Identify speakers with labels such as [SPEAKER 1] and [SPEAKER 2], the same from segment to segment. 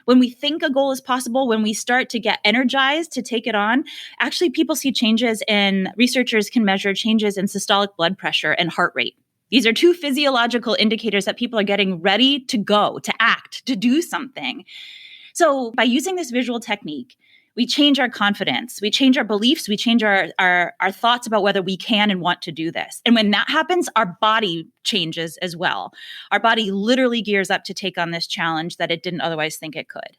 [SPEAKER 1] When we think a goal is possible, when we start to get energized to take it on, actually people see changes researchers can measure changes in systolic blood pressure and heart rate. These are two physiological indicators that people are getting ready to go, to act, to do something. So by using this visual technique, we change our confidence, we change our beliefs, we change our thoughts about whether we can and want to do this. And when that happens, our body changes as well. Our body literally gears up to take on this challenge that it didn't otherwise think it could.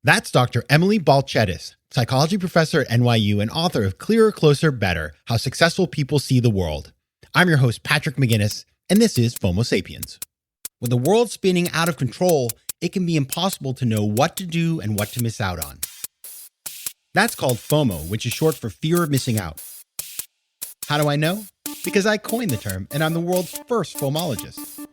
[SPEAKER 2] That's Dr. Emily Balcetis, psychology professor at NYU and author of Clearer, Closer, Better: How Successful People See the World. I'm your host, Patrick McGinnis, and this is FOMO Sapiens. When the world's spinning out of control, it can be impossible to know what to do and what to miss out on. That's called FOMO, which is short for fear of missing out. How do I know? Because I coined the term, and I'm the world's first FOMologist.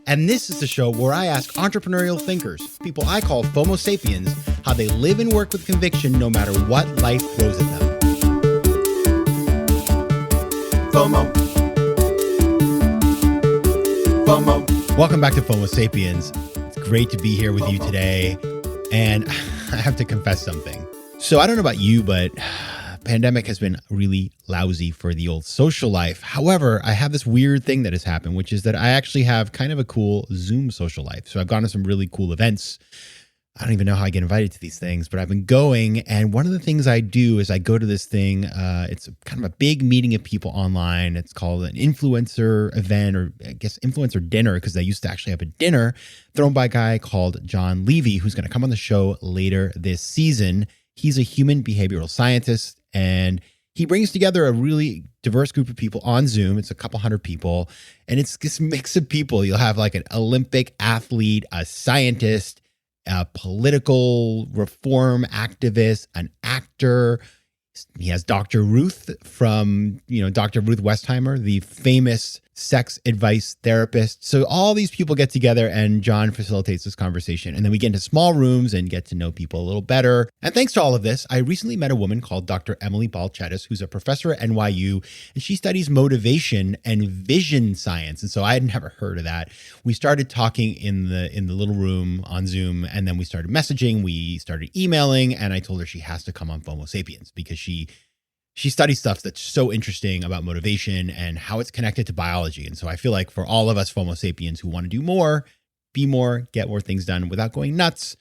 [SPEAKER 2] And this is the show where I ask entrepreneurial thinkers, people I call FOMO Sapiens, how they live and work with conviction no matter what life throws at them. FOMO. FOMO. Welcome back to FOMO Sapiens. It's great to be here with you today. And I have to confess something. So I don't know about you, but pandemic has been really lousy for the old social life. However, I have this weird thing that has happened, which is that I actually have kind of a cool Zoom social life. So I've gone to some really cool events. I don't even know how I get invited to these things, but I've been going. And one of the things I do is I go to this thing. It's kind of a big meeting of people online. It's called an influencer event, or I guess influencer dinner, because they used to actually have a dinner thrown by a guy called John Levy, who's going to come on the show later this season. He's a human behavioral scientist, and he brings together a really diverse group of people on Zoom. It's a couple hundred people, and it's this mix of people. You'll have like an Olympic athlete, a scientist, a political reform activist, an actor. He has Dr. Ruth from, Dr. Ruth Westheimer, the famous sex advice therapist. So all these people get together and John facilitates this conversation. And then we get into small rooms and get to know people a little better. And thanks to all of this, I recently met a woman called Dr. Emily Balcetis, who's a professor at NYU, and she studies motivation and vision science. And so I had never heard of that. We started talking in the little room on Zoom, and then we started messaging, we started emailing, and I told her she has to come on FOMO Sapiens because she studies stuff that's so interesting about motivation and how it's connected to biology. And so I feel like for all of us FOMO sapiens who want to do more, be more, get more things done without going nuts,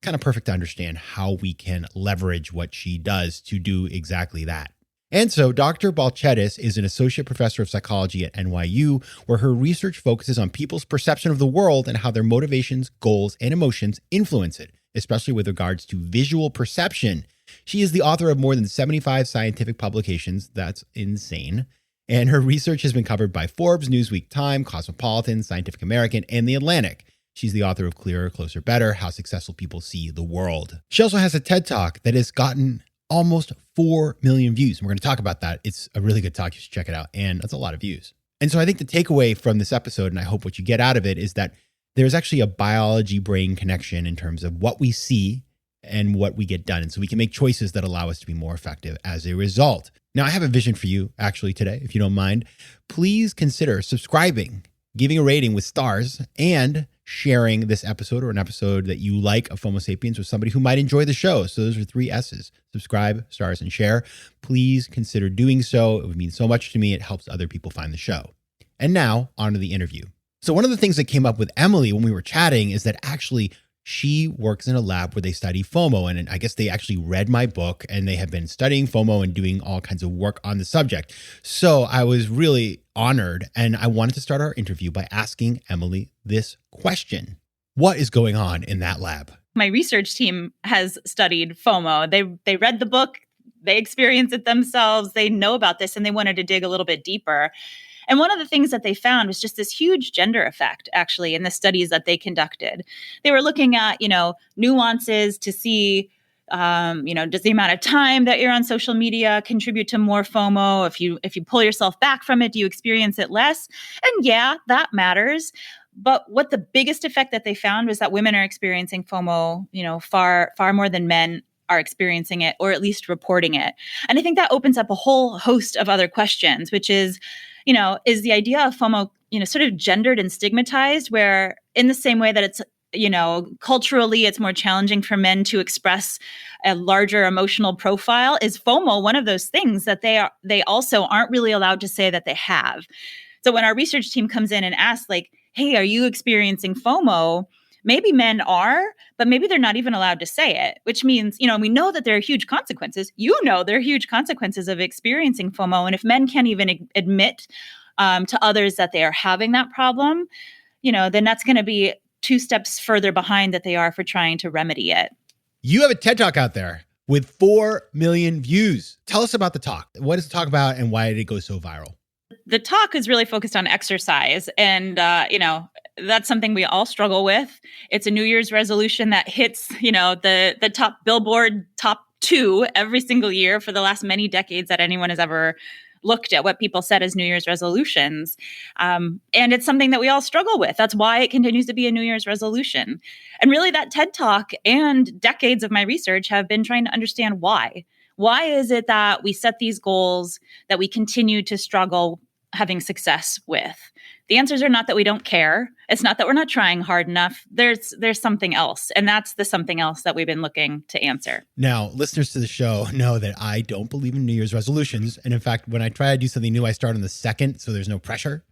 [SPEAKER 2] kind of perfect to understand how we can leverage what she does to do exactly that. And so Dr. Balcetis is an associate professor of psychology at NYU, where her research focuses on people's perception of the world and how their motivations, goals, and emotions influence it, especially with regards to visual perception. She is the author of more than 75 scientific publications. That's insane. And her research has been covered by Forbes, Newsweek, Time, Cosmopolitan, Scientific American, and The Atlantic. She's the author of Clearer, Closer, Better: How Successful People See the World. She also has a TED Talk that has gotten almost 4 million views. And we're going to talk about that. It's a really good talk. You should check it out. And that's a lot of views. And so I think the takeaway from this episode, and I hope what you get out of it, is that there's actually a biology-brain connection in terms of what we see and what we get done. And so we can make choices that allow us to be more effective as a result. Now, I have a vision for you actually today, if you don't mind. Please consider subscribing, giving a rating with stars, and sharing this episode or an episode that you like of FOMO Sapiens with somebody who might enjoy the show. So those are 3 S's: subscribe, stars, and share. Please consider doing so. It would mean so much to me. It helps other people find the show. And now, on to the interview. So one of the things that came up with Emily when we were chatting is that actually she works in a lab where they study FOMO. And I guess they actually read my book and they have been studying FOMO and doing all kinds of work on the subject. So I was really honored, and I wanted to start our interview by asking Emily this question. What is going on in that lab?
[SPEAKER 1] My research team has studied FOMO. They read the book, they experienced it themselves, they know about this, and they wanted to dig a little bit deeper. And one of the things that they found was just this huge gender effect, actually, in the studies that they conducted. They were looking at, nuances to see, does the amount of time that you're on social media contribute to more FOMO? If you pull yourself back from it, do you experience it less? And yeah, that matters. But what the biggest effect that they found was that women are experiencing FOMO, far more than men are experiencing it, or at least reporting it. And I think that opens up a whole host of other questions, which is, is the idea of FOMO, sort of gendered and stigmatized, where in the same way that it's culturally it's more challenging for men to express a larger emotional profile. Is FOMO one of those things that they also aren't really allowed to say that they have? So when our research team comes in and asks, like, hey, are you experiencing FOMO? Maybe men are, but maybe they're not even allowed to say it, which means, we know that there are huge consequences. There are huge consequences of experiencing FOMO. And if men can't even admit to others that they are having that problem, then that's going to be two steps further behind that they are for trying to remedy it.
[SPEAKER 2] You have a TED Talk out there with 4 million views. Tell us about the talk. What is the talk about and why did it go so viral?
[SPEAKER 1] The talk is really focused on exercise. And, that's something we all struggle with. It's a New Year's resolution that hits, the top Billboard top 2 every single year for the last many decades that anyone has ever looked at what people set as New Year's resolutions. And it's something that we all struggle with. That's why it continues to be a New Year's resolution. And really that TED Talk and decades of my research have been trying to understand why. Why is it that we set these goals that we continue to struggle having success with? The answers are not that we don't care. It's not that we're not trying hard enough. There's something else. And that's the something else that we've been looking to answer.
[SPEAKER 2] Now, listeners to the show know that I don't believe in New Year's resolutions. And in fact, when I try to do something new, I start on the 2nd, so there's no pressure.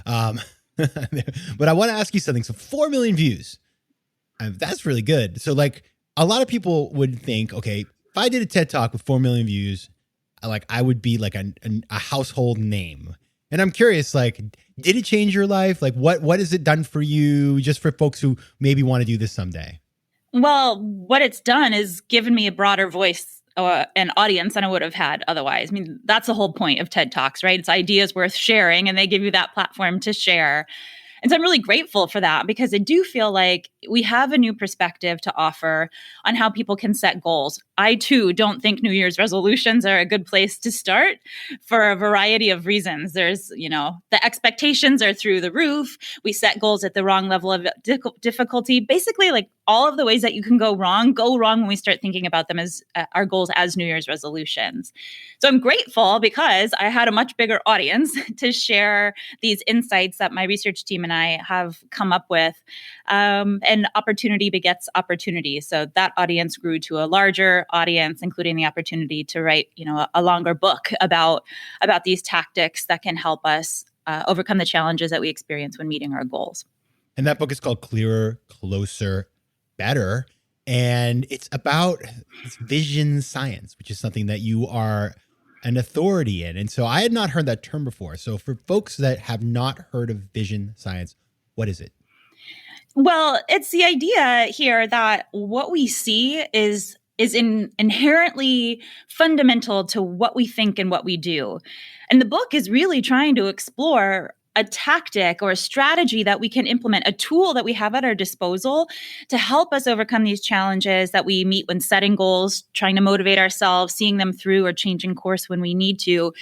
[SPEAKER 2] But I want to ask you something. So 4 million views, that's really good. So like a lot of people would think, okay, if I did a TED Talk with 4 million views, I would be like a household name. And I'm curious, did it change your life? What has it done for you, just for folks who maybe want to do this someday?
[SPEAKER 1] Well, what it's done is given me a broader voice and audience than I would have had otherwise. I mean, that's the whole point of TED Talks, right? It's ideas worth sharing, and they give you that platform to share. And so I'm really grateful for that because I do feel like we have a new perspective to offer on how people can set goals. I too don't think New Year's resolutions are a good place to start for a variety of reasons. There's, the expectations are through the roof. We set goals at the wrong level of difficulty. Basically, all of the ways that you can go wrong when we start thinking about them as our goals as New Year's resolutions. So I'm grateful because I had a much bigger audience to share these insights that my research team and I have come up with. And opportunity begets opportunity. So that audience grew to a larger audience, including the opportunity to write, a longer book about these tactics that can help us overcome the challenges that we experience when meeting our goals.
[SPEAKER 2] And that book is called Clearer, Closer, Better. And it's about vision science, which is something that you are an authority in. And so I had not heard that term before. So for folks that have not heard of vision science, what is it?
[SPEAKER 1] Well, it's the idea here that what we see is inherently fundamental to what we think and what we do. And the book is really trying to explore a tactic or a strategy that we can implement, a tool that we have at our disposal to help us overcome these challenges that we meet when setting goals, trying to motivate ourselves, seeing them through, or changing course when we need to.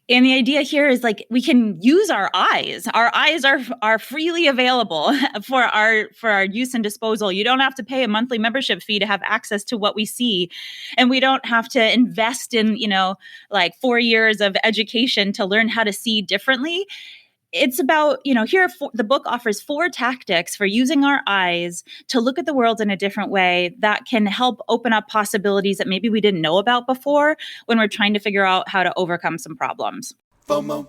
[SPEAKER 1] And the idea here is we can use our eyes. Our eyes are freely available for our use and disposal. You don't have to pay a monthly membership fee to have access to what we see. And we don't have to invest in, 4 years of education to learn how to see differently. It's about, the book offers 4 tactics for using our eyes to look at the world in a different way that can help open up possibilities that maybe we didn't know about before when we're trying to figure out how to overcome some problems.
[SPEAKER 2] FOMO.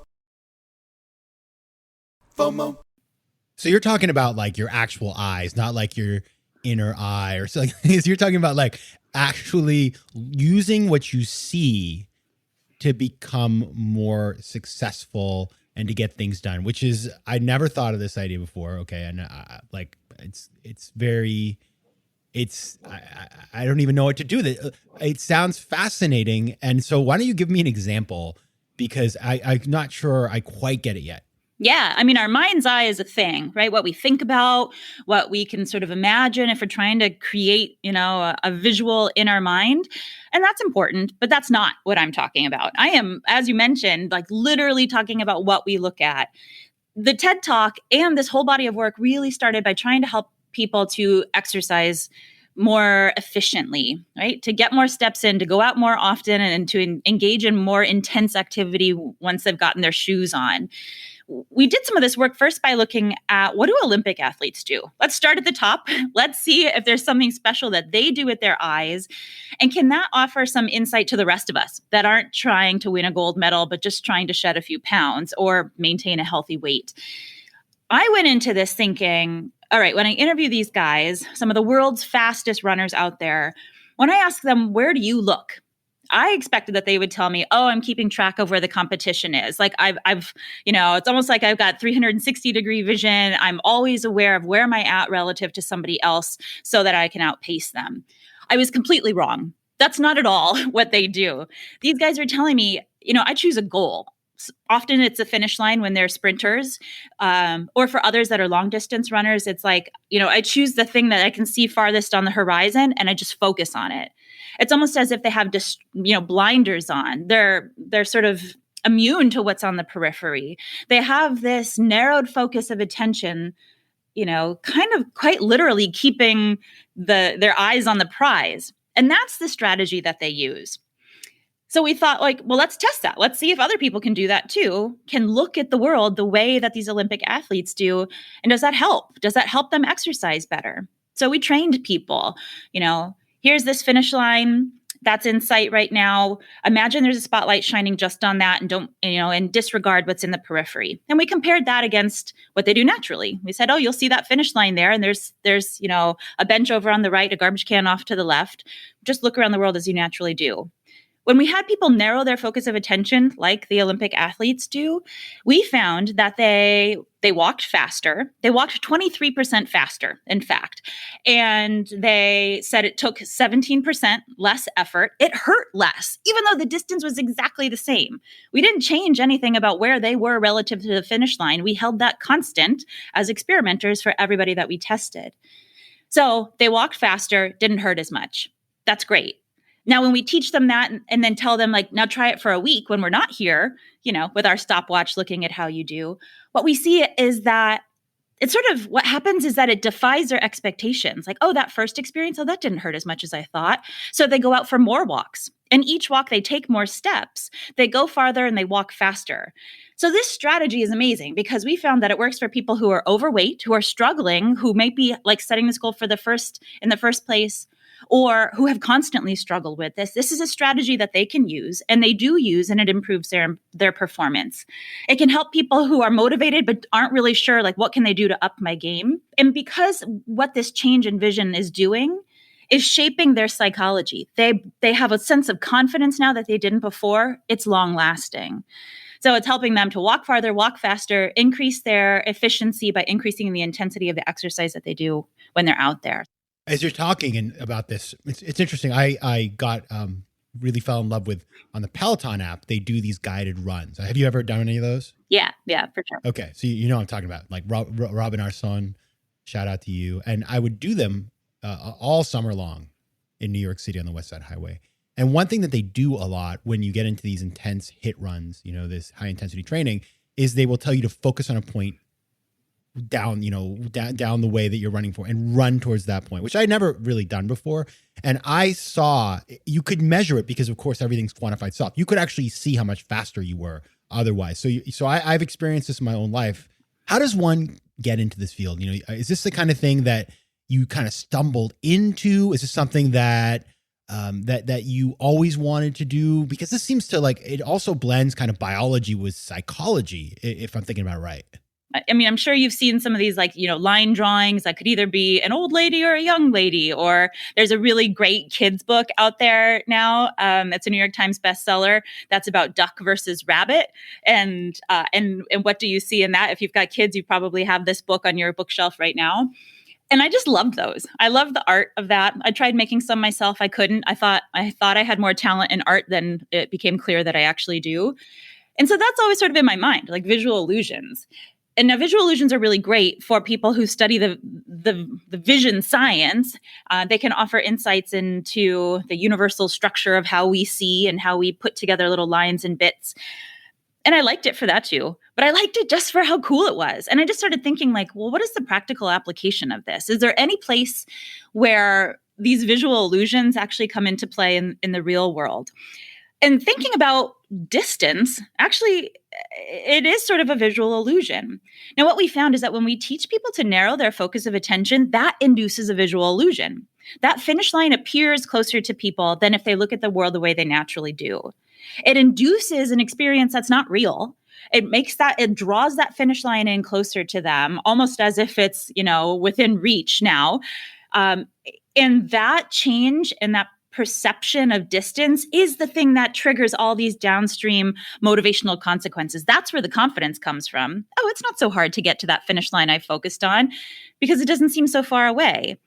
[SPEAKER 2] So you're talking about your actual eyes, not your inner eye or something. You're talking about actually using what you see to become more successful and to get things done, which is, I never thought of this idea before. Okay. And I don't even know what to do. It sounds fascinating. And so why don't you give me an example? Because I'm not sure I quite get it yet.
[SPEAKER 1] Yeah. I mean, our mind's eye is a thing, right? What we think about, what we can sort of imagine if we're trying to create, a visual in our mind. And that's important, but that's not what I'm talking about. I am, as you mentioned, literally talking about what we look at. The TED Talk and this whole body of work really started by trying to help people to exercise more efficiently, right? To get more steps in, to go out more often, and to engage in more intense activity once they've gotten their shoes on. we did some of this work first by looking at what do Olympic athletes do? Let's start at the top. Let's see if there's something special that they do with their eyes. And can that offer some insight to the rest of us that aren't trying to win a gold medal, but just trying to shed a few pounds or maintain a healthy weight? I went into this thinking, all right, when I interview these guys, some of the world's fastest runners out there, when I ask them, where do you look? I expected that they would tell me, oh, I'm keeping track of where the competition is. Like I've, it's almost like I've got 360-degree vision. I'm always aware of where am I at relative to somebody else so that I can outpace them. I was completely wrong. That's not at all what they do. These guys are telling me, I choose a goal. Often it's a finish line when they're sprinters, or for others that are long distance runners, it's like, I choose the thing that I can see farthest on the horizon and I just focus on it. It's almost as if they have just, blinders on. They're sort of immune to what's on the periphery. They have this narrowed focus of attention, kind of quite literally keeping their eyes on the prize. And that's the strategy that they use. So we thought well, let's test that. Let's see if other people can do that too, can look at the world the way that these Olympic athletes do. And does that help? Does that help them exercise better? So we trained people, here's this finish line that's in sight right now. Imagine there's a spotlight shining just on that and don't, and disregard what's in the periphery. And we compared that against what they do naturally. We said, oh, you'll see that finish line there. And there's, a bench over on the right, a garbage can off to the left. Just look around the world as you naturally do. When we had people narrow their focus of attention, like the Olympic athletes do, we found that they walked faster. They walked 23% faster, in fact. And they said it took 17% less effort. It hurt less, even though the distance was exactly the same. We didn't change anything about where they were relative to the finish line. We held that constant as experimenters for everybody that we tested. So they walked faster, didn't hurt as much. That's great. Now, when we teach them that and then tell them now try it for a week when we're not here, with our stopwatch looking at how you do, what we see is that it's sort of what happens is that it defies their expectations. Oh, that first experience, oh, that didn't hurt as much as I thought. So they go out for more walks. And each walk, they take more steps. They go farther and they walk faster. So this strategy is amazing because we found that it works for people who are overweight, who are struggling, who might be setting this goal in the first place, or who have constantly struggled with this. This is a strategy that they can use, and they do use, and it improves their performance. It can help people who are motivated but aren't really sure, what can they do to up my game? And because what this change in vision is doing is shaping their psychology. They have a sense of confidence now that they didn't before. It's long lasting. So it's helping them to walk farther, walk faster, increase their efficiency by increasing the intensity of the exercise that they do when they're out there.
[SPEAKER 2] As you're talking about this, it's interesting. I got really fell in love with on the Peloton app. They do these guided runs. Have you ever done any of those?
[SPEAKER 1] Yeah, for sure.
[SPEAKER 2] Okay, so you know what I'm talking about. Robin, our son, shout out to you. And I would do them all summer long in New York City on the West Side Highway. And one thing that they do a lot when you get into these intense HIIT runs, this high intensity training, is they will tell you to focus on a point down the way that you're running for and run towards that point, which I'd never really done before. And I saw you could measure it because of course everything's quantified stuff. You could actually see how much faster you were otherwise. So I've experienced this in my own life. How does one get into this field? Is this the kind of thing that you kind of stumbled into? Is this something that that you always wanted to do? Because this seems to it also blends kind of biology with psychology, if I'm thinking about it right.
[SPEAKER 1] I mean, I'm sure you've seen some of these line drawings that could either be an old lady or a young lady, or there's a really great kids book out there now. It's a New York Times bestseller that's about duck versus rabbit. And what do you see in that? If you've got kids, you probably have this book on your bookshelf right now. And I just loved those. I love the art of that. I tried making some myself. I couldn't. I thought I had more talent in art than it became clear that I actually do. And so that's always sort of in my mind, visual illusions. And now visual illusions are really great for people who study the vision science. They can offer insights into the universal structure of how we see and how we put together little lines and bits. And I liked it for that too, but I liked it just for how cool it was. And I just started thinking well, what is the practical application of this? Is there any place where these visual illusions actually come into play in the real world? And thinking about distance, actually, it is sort of a visual illusion. Now, what we found is that when we teach people to narrow their focus of attention, that induces a visual illusion. That finish line appears closer to people than if they look at the world the way they naturally do. It induces an experience that's not real. It draws that finish line in closer to them, almost as if it's, within reach now. And that change and that perception of distance is the thing that triggers all these downstream motivational consequences. That's where the confidence comes from. Oh, it's not so hard to get to that finish line I focused on because it doesn't seem so far away.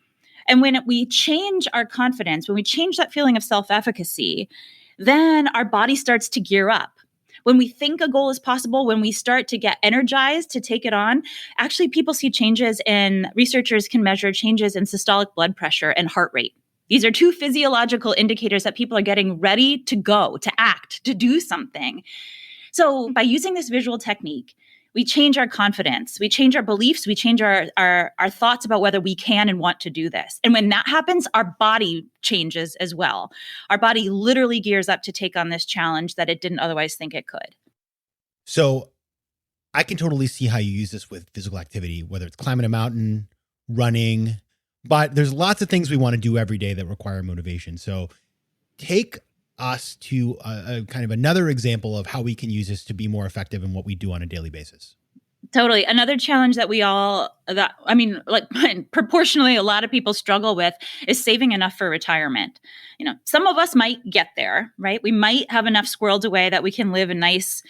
[SPEAKER 1] And when we change our confidence, when we change that feeling of self-efficacy, then our body starts to gear up. When we think a goal is possible, when we start to get energized to take it on, actually people see changes in, researchers can measure changes in systolic blood pressure and heart rate. These are two physiological indicators that people are getting ready to go, to act, to do something. So by using this visual technique, we change our confidence, we change our beliefs, we change our thoughts about whether we can and want to do this. And when that happens, our body changes as well. Our body literally gears up to take on this challenge that it didn't otherwise think it could.
[SPEAKER 2] So I can totally see how you use this with physical activity, whether it's climbing a mountain, running, but there's lots of things we want to do every day that require motivation. So take us to a kind of another example of how we can use this to be more effective in what we do on a daily basis.
[SPEAKER 1] Totally. Another challenge that proportionally a lot of people struggle with is saving enough for retirement. Some of us might get there, right? We might have enough squirreled away that we can live a nice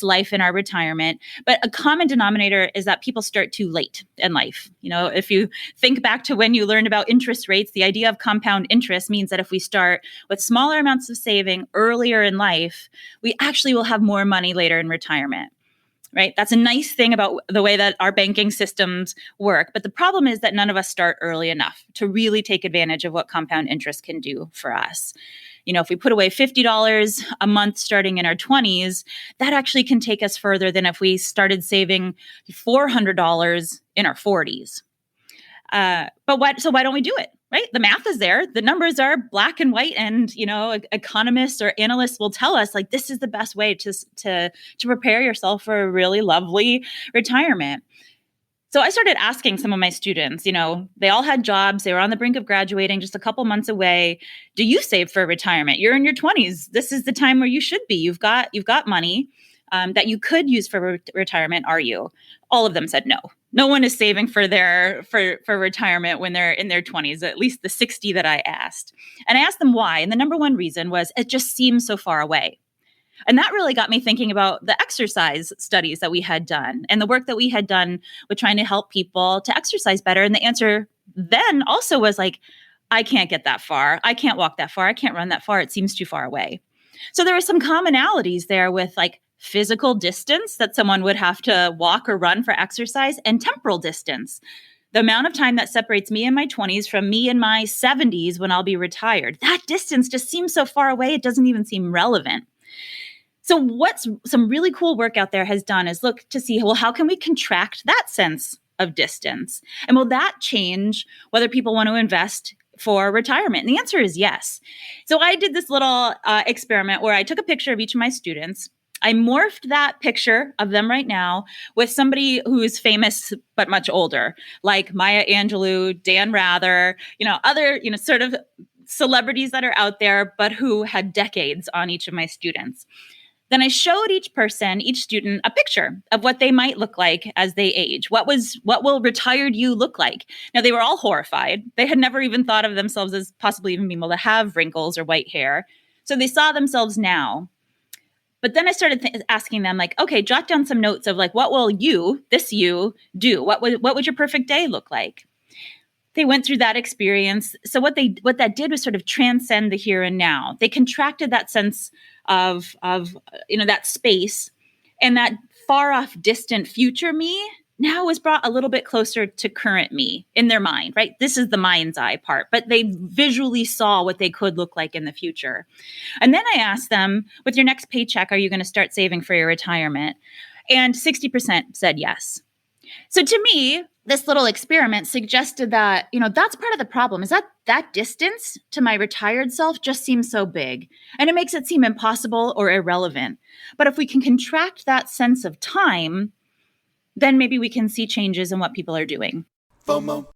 [SPEAKER 1] life in our retirement. But a common denominator is that people start too late in life. If you think back to when you learned about interest rates, the idea of compound interest means that if we start with smaller amounts of saving earlier in life, we actually will have more money later in retirement. Right? That's a nice thing about the way that our banking systems work. But the problem is that none of us start early enough to really take advantage of what compound interest can do for us. If we put away $50 a month starting in our 20s, that actually can take us further than if we started saving $400 in our 40s. So why don't we do it? Right? The math is there. The numbers are black and white, and economists or analysts will tell us like this is the best way to prepare yourself for a really lovely retirement. So I started asking some of my students, they all had jobs, they were on the brink of graduating, just a couple months away. Do you save for retirement? You're in your 20s. This is the time where you should be. You've got money that you could use for retirement. Are you? All of them said no. No one is saving for retirement when they're in their 20s, at least the 60 that I asked. And I asked them why. And the number one reason was it just seems so far away. And that really got me thinking about the exercise studies that we had done and the work that we had done with trying to help people to exercise better. And the answer then also was like, I can't get that far. I can't walk that far. I can't run that far. It seems too far away. So there were some commonalities there with like physical distance that someone would have to walk or run for exercise, and temporal distance, the amount of time that separates me in my 20s from me in my 70s when I'll be retired. That distance just seems so far away, it doesn't even seem relevant. So what's some really cool work out there has done is look to see, well, how can we contract that sense of distance? And will that change whether people want to invest for retirement? And the answer is yes. So I did this little experiment where I took a picture of each of my students. I morphed that picture of them right now with somebody who is famous but much older, like Maya Angelou, Dan Rather, other, sort of celebrities that are out there, but who had decades on each of my students. Then I showed each student, a picture of what they might look like as they age. What will retired you look like? Now, they were all horrified. They had never even thought of themselves as possibly even being able to have wrinkles or white hair. So they saw themselves now. But then I started asking them, like, okay, jot down some notes of like, what will you do? What would your perfect day look like? They went through that experience. So what that did was sort of transcend the here and now. They contracted that sense of that space, and that far off, distant future me now was brought a little bit closer to current me in their mind, right? This is the mind's eye part, but they visually saw what they could look like in the future. And then I asked them, with your next paycheck, are you going to start saving for your retirement? And 60% said yes. So to me, this little experiment suggested that, that's part of the problem is that distance to my retired self just seems so big and it makes it seem impossible or irrelevant. But if we can contract that sense of time, then maybe we can see changes in what people are doing.
[SPEAKER 2] FOMO.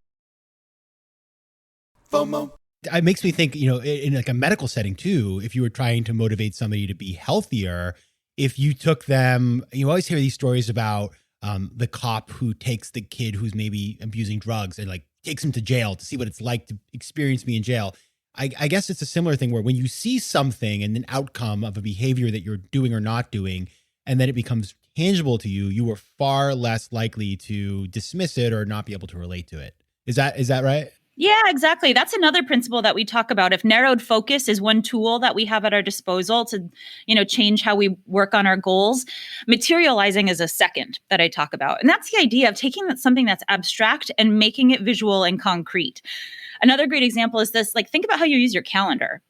[SPEAKER 2] It makes me think, in like a medical setting too, if you were trying to motivate somebody to be healthier, if you took them, you always hear these stories about the cop who takes the kid who's maybe abusing drugs and like takes him to jail to see what it's like to experience being in jail. I guess it's a similar thing where when you see something and an outcome of a behavior that you're doing or not doing, and then it becomes tangible to you, you are far less likely to dismiss it or not be able to relate to it. Is that right?
[SPEAKER 1] Yeah, exactly. That's another principle that we talk about. If narrowed focus is one tool that we have at our disposal to, change how we work on our goals, materializing is a second that I talk about. And that's the idea of taking something that's abstract and making it visual and concrete. Another great example is this, like, think about how you use your calendar.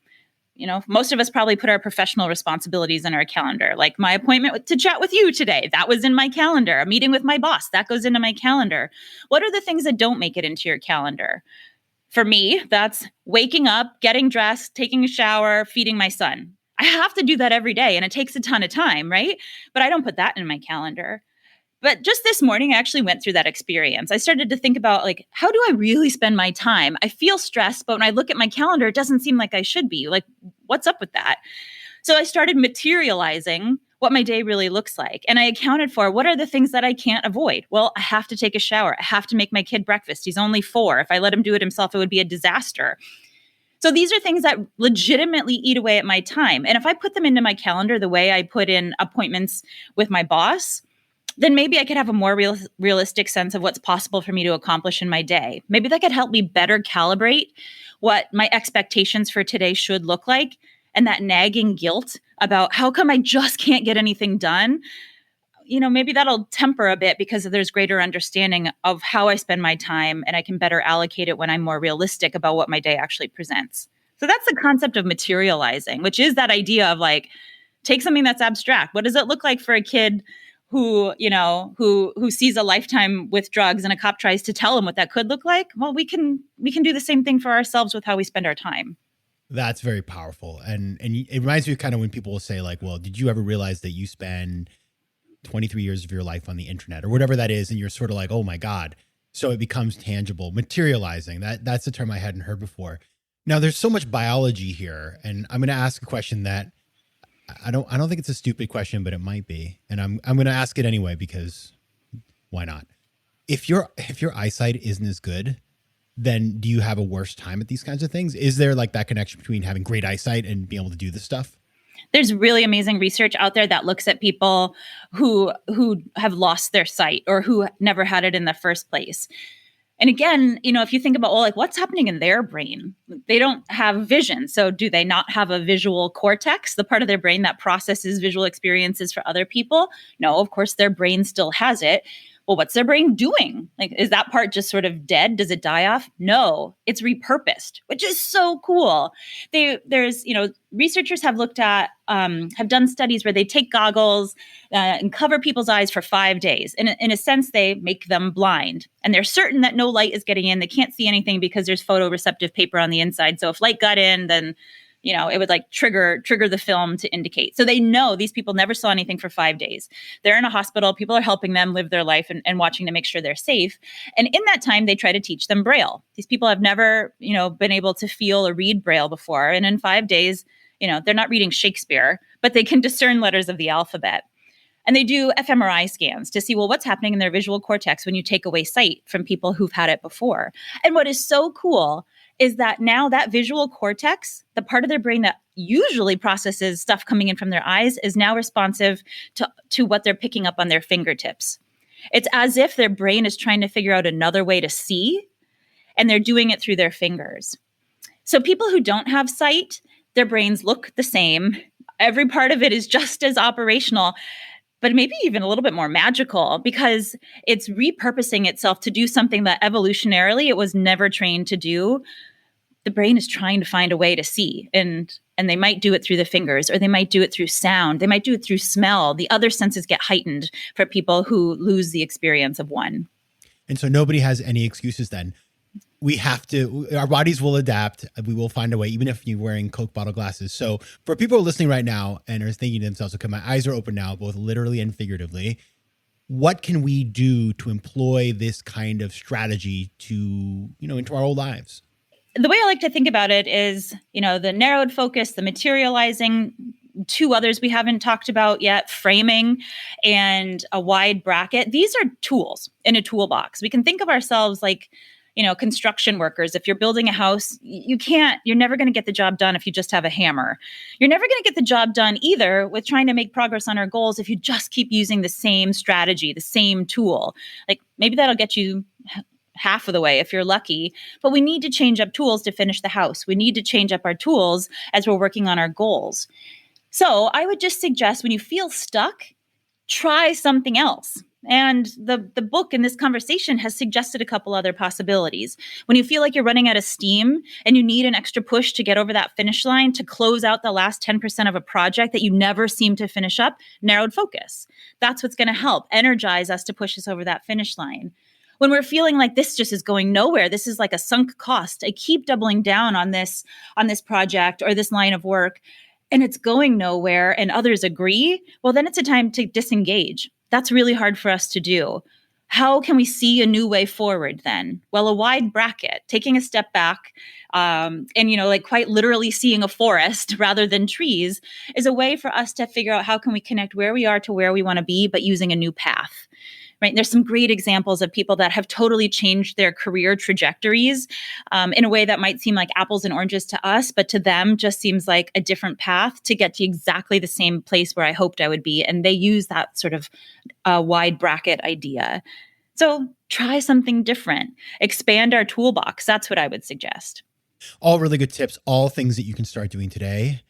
[SPEAKER 1] Most of us probably put our professional responsibilities in our calendar, like my appointment to chat with you today. That was in my calendar. A meeting with my boss, that goes into my calendar. What are the things that don't make it into your calendar? For me, that's waking up, getting dressed, taking a shower, feeding my son. I have to do that every day, and it takes a ton of time, right? But I don't put that in my calendar. But just this morning, I actually went through that experience. I started to think about, like, how do I really spend my time? I feel stressed, but when I look at my calendar, it doesn't seem like I should be. Like, what's up with that? So I started materializing what my day really looks like. And I accounted for what are the things that I can't avoid. Well, I have to take a shower. I have to make my kid breakfast. He's only 4. If I let him do it himself, it would be a disaster. So these are things that legitimately eat away at my time. And if I put them into my calendar the way I put in appointments with my boss, then maybe I could have a more realistic sense of what's possible for me to accomplish in my day. Maybe that could help me better calibrate what my expectations for today should look like. And that nagging guilt about how come I just can't get anything done, maybe that'll temper a bit because there's greater understanding of how I spend my time and I can better allocate it when I'm more realistic about what my day actually presents. So that's the concept of materializing, which is that idea of like, take something that's abstract. What does it look like for a kid who sees a lifetime with drugs and a cop tries to tell him what that could look like? Well, we can do the same thing for ourselves with how we spend our time.
[SPEAKER 2] That's very powerful. And it reminds me of kind of when people will say like, well, did you ever realize that you spend 23 years of your life on the internet or whatever that is? And you're sort of like, oh my God. So it becomes tangible, materializing. That's a term I hadn't heard before. Now there's so much biology here. And I'm going to ask a question that I don't think it's a stupid question, but it might be. And I'm going to ask it anyway, because why not? If your eyesight isn't as good, then do you have a worse time at these kinds of things? Is there like that connection between having great eyesight and being able to do this stuff?
[SPEAKER 1] There's really amazing research out there that looks at people who have lost their sight or who never had it in the first place. And again, if you think about, well, like what's happening in their brain? They don't have vision. So do they not have a visual cortex, the part of their brain that processes visual experiences for other people? No, of course, their brain still has it. Well, what's their brain doing? Like, is that part just sort of dead? Does it die off? No, it's repurposed, which is so cool. Researchers have looked at, have done studies where they take goggles and cover people's eyes for 5 days. And in a sense, they make them blind. And they're certain that no light is getting in. They can't see anything because there's photoreceptive paper on the inside. So if light got in, then it would like trigger the film to indicate. So they know these people never saw anything for 5 days. They're in a hospital. People are helping them live their life and watching to make sure they're safe. And in that time, they try to teach them Braille. These people have never, been able to feel or read Braille before. And in 5 days, they're not reading Shakespeare, but they can discern letters of the alphabet. And they do fMRI scans to see, well, what's happening in their visual cortex when you take away sight from people who've had it before. And what is so cool is that now that visual cortex, the part of their brain that usually processes stuff coming in from their eyes, is now responsive to what they're picking up on their fingertips. It's as if their brain is trying to figure out another way to see, and they're doing it through their fingers. So people who don't have sight, their brains look the same. Every part of it is just as operational, but maybe even a little bit more magical because it's repurposing itself to do something that evolutionarily it was never trained to do. The brain is trying to find a way to see, and they might do it through the fingers, or they might do it through sound. They might do it through smell. The other senses get heightened for people who lose the experience of one.
[SPEAKER 2] And so nobody has any excuses then. We have to, our bodies will adapt. We will find a way, even if you're wearing Coke bottle glasses. So for people listening right now and are thinking to themselves, okay, my eyes are open now, both literally and figuratively. What can we do to employ this kind of strategy to, into our old lives?
[SPEAKER 1] The way I like to think about it is, the narrowed focus, the materializing, two others we haven't talked about yet, framing and a wide bracket. These are tools in a toolbox. We can think of ourselves like, construction workers. If you're building a house, you're never going to get the job done if you just have a hammer. You're never going to get the job done either with trying to make progress on our goals if you just keep using the same strategy, the same tool. Like maybe that'll get you half of the way if you're lucky, but we need to change up tools to finish the house. We need to change up our tools as we're working on our goals. So I would just suggest when you feel stuck, try something else. And the book in this conversation has suggested a couple other possibilities. When you feel like you're running out of steam and you need an extra push to get over that finish line to close out the last 10% of a project that you never seem to finish up, narrowed focus. That's what's going to help energize us to push us over that finish line. When we're feeling like this just is going nowhere, this is like a sunk cost. I keep doubling down on this project or this line of work, and it's going nowhere and others agree, well, then it's a time to disengage. That's really hard for us to do. How can we see a new way forward then? Well, a wide bracket, taking a step back and, quite literally seeing a forest rather than trees is a way for us to figure out how can we connect where we are to where we want to be, but using a new path. Right? There's some great examples of people that have totally changed their career trajectories in a way that might seem like apples and oranges to us, but to them just seems like a different path to get to exactly the same place where I hoped I would be. And they use that sort of wide bracket idea. So try something different, expand our toolbox. That's what I would suggest.
[SPEAKER 2] All really good tips, all things that you can start doing today.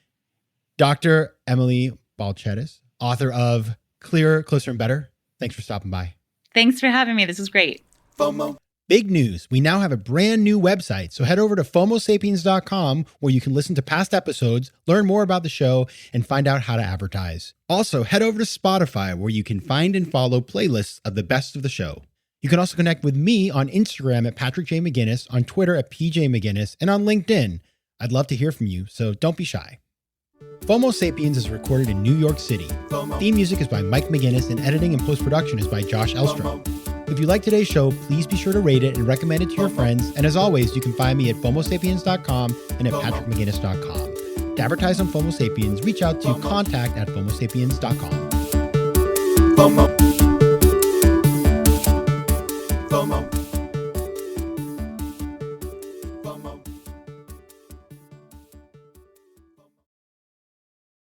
[SPEAKER 2] Dr. Emily Balcetis, author of Clearer, Closer, and Better. Thanks for stopping by.
[SPEAKER 1] Thanks for having me. This is great.
[SPEAKER 2] FOMO. Big news. We now have a brand new website. So head over to FOMOSapiens.com where you can listen to past episodes, learn more about the show, and find out how to advertise. Also, head over to Spotify where you can find and follow playlists of the best of the show. You can also connect with me on Instagram at Patrick J. McGinnis, on Twitter at PJ McGinnis, and on LinkedIn. I'd love to hear from you, so don't be shy. FOMO Sapiens is recorded in New York City. Theme music is by Mike McGinnis and editing and post-production is by Josh Elstrom. If you like today's show, please be sure to rate it and recommend it to your friends. And as always, you can find me at FOMOSapiens.com and at PatrickMcGinnis.com. To advertise on FOMO Sapiens, reach out to contact@FOMOSapiens.com. FOMO.